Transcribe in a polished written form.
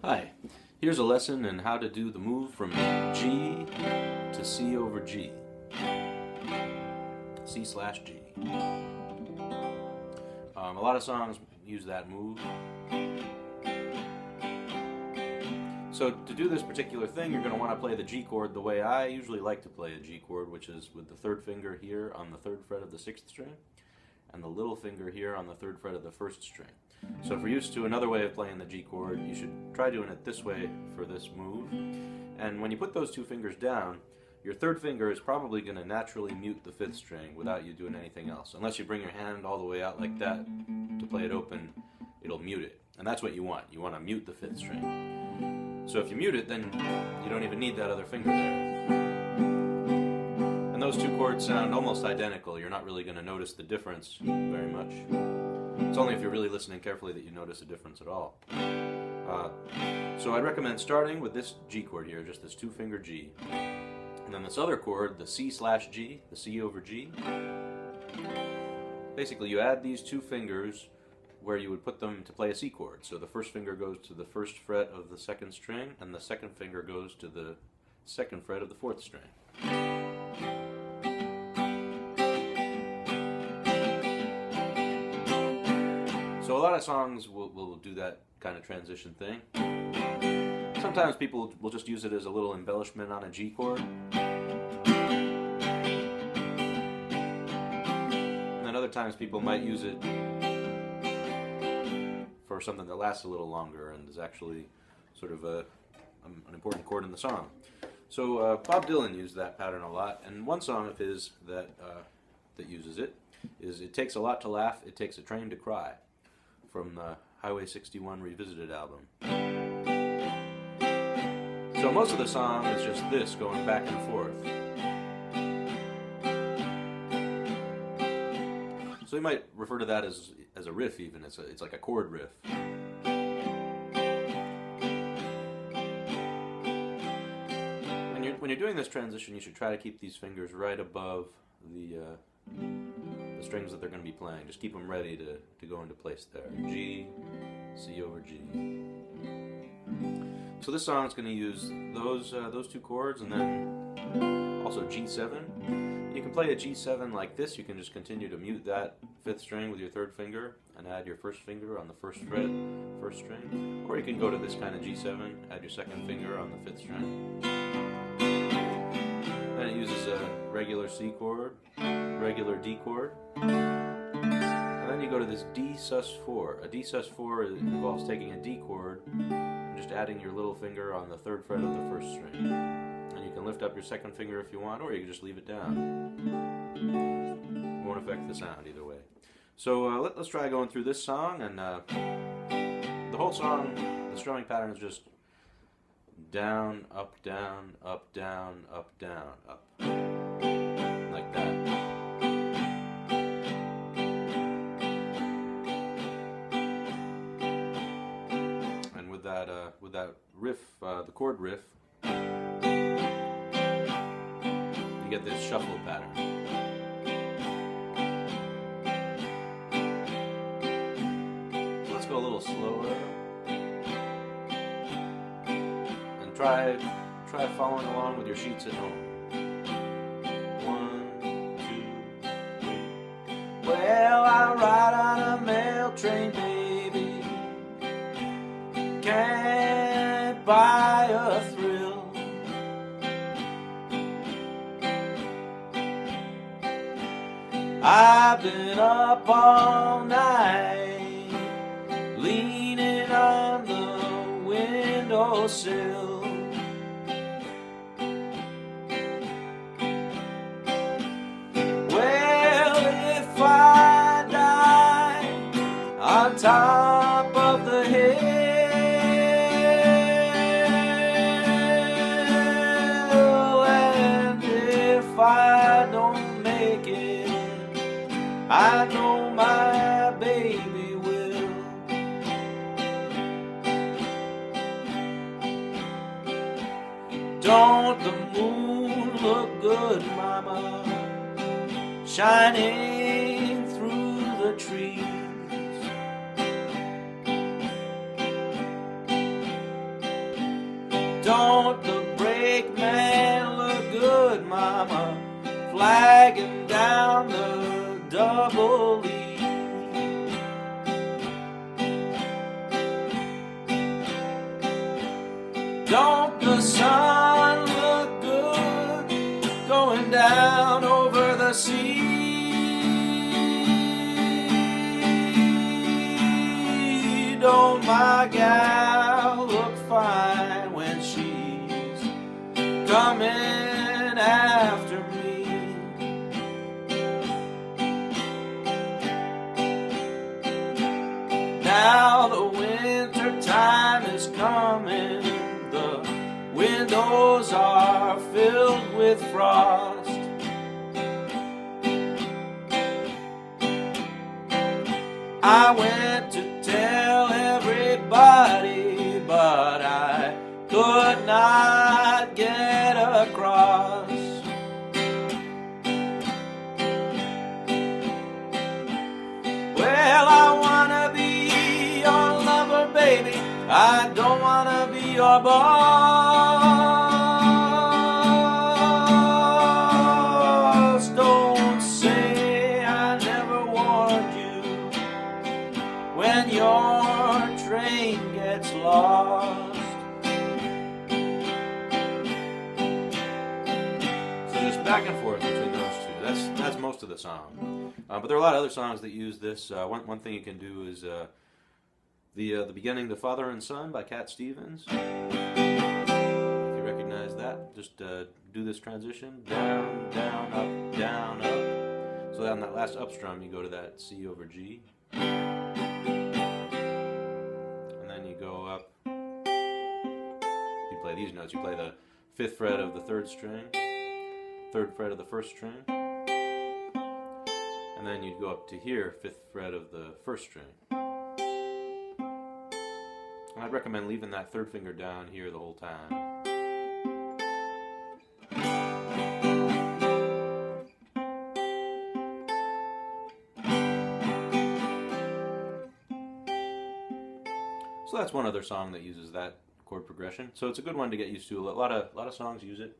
Hi, here's a lesson in how to do the move from G to C over G. C/G. A lot of songs use that move. So to do this particular thing, you're going to want to play the G chord the way I usually like to play a G chord, which is with the third finger here on the third fret of the sixth string, and the little finger here on the third fret of the first string. So if you're used to another way of playing the G chord, you should try doing it this way for this move. And when you put those two fingers down, your third finger is probably going to naturally mute the fifth string without you doing anything else. Unless you bring your hand all the way out like that to play it open, it'll mute it. And that's what you want. You want to mute the fifth string. So if you mute it, then you don't even need that other finger there. And those two chords sound almost identical. You're not really going to notice the difference very much. It's only if you're really listening carefully that you notice a difference at all. So I'd recommend starting with this G chord here, just this two-finger G. And then this other chord, the C/G, the C over G. Basically, you add these two fingers where you would put them to play a C chord. So the first finger goes to the first fret of the second string, and the second finger goes to the second fret of the fourth string. So a lot of songs will do that kind of transition thing. Sometimes people will just use it as a little embellishment on a G chord. And then other times people might use it for something that lasts a little longer and is actually sort of an important chord in the song. So Bob Dylan used that pattern a lot, and one song of his that uses it is "It Takes a Lot to Laugh, It Takes a Train to Cry," from the Highway 61 Revisited album. So most of the song is just this going back and forth. So you might refer to that as a riff even. It's like a chord riff. When you're doing this transition, you should try to keep these fingers right above the strings that they're going to be playing. Just keep them ready to go into place there. G, C over G. So this song is going to use those two chords, and then also G7. You can play a G7 like this. You can just continue to mute that fifth string with your third finger and add your first finger on the first fret, first string. Or you can go to this kind of G7, add your second finger on the fifth string. Then it uses a regular C chord, regular D chord, and then you go to this D sus4. A D sus4 involves taking a D chord and just adding your little finger on the third fret of the first string. And you can lift up your second finger if you want, or you can just leave it down. It won't affect the sound either way. So let's try going through this song, and the whole song, the strumming pattern is just down, up, down, up, down, up, down, up. Like that. And with that riff, the chord riff, you get this shuffle pattern. Let's go a little slower. Try following along with your sheets at home. 1, 2, 3. Well, I ride on a mail train, baby. Can't buy a thrill. I've been up all night, leaning on the windowsill. On top of the hill, and if I don't make it, I know my baby will. Don't the moon look good, mama, shining through the trees? Don't the brakeman look good, mama, flagging down the double E? Don't the sun look good going down over the sea? Don't my gal look fine when she's coming after me? Now the winter time is coming, the windows are filled with frost. I went to tell everybody, but I could not get across. Well, I wanna be your lover, baby, I don't wanna be your boss. Don't say I never warned you when your train gets lost. So just back and forth between those two. That's most of the song. But there are a lot of other songs that use this. One thing you can do is the beginning to Father and Son by Cat Stevens. If you recognize that, just do this transition. Down, down, up, down, up. So on that last up strum, you go to that C over G. And then you go up. You play these notes. You play the 5th fret of the 3rd string, 3rd fret of the 1st string. And then you'd go up to here, 5th fret of the 1st string. And I'd recommend leaving that 3rd finger down here the whole time. So that's one other song that uses that chord progression. So it's a good one to get used to. A lot of songs use it.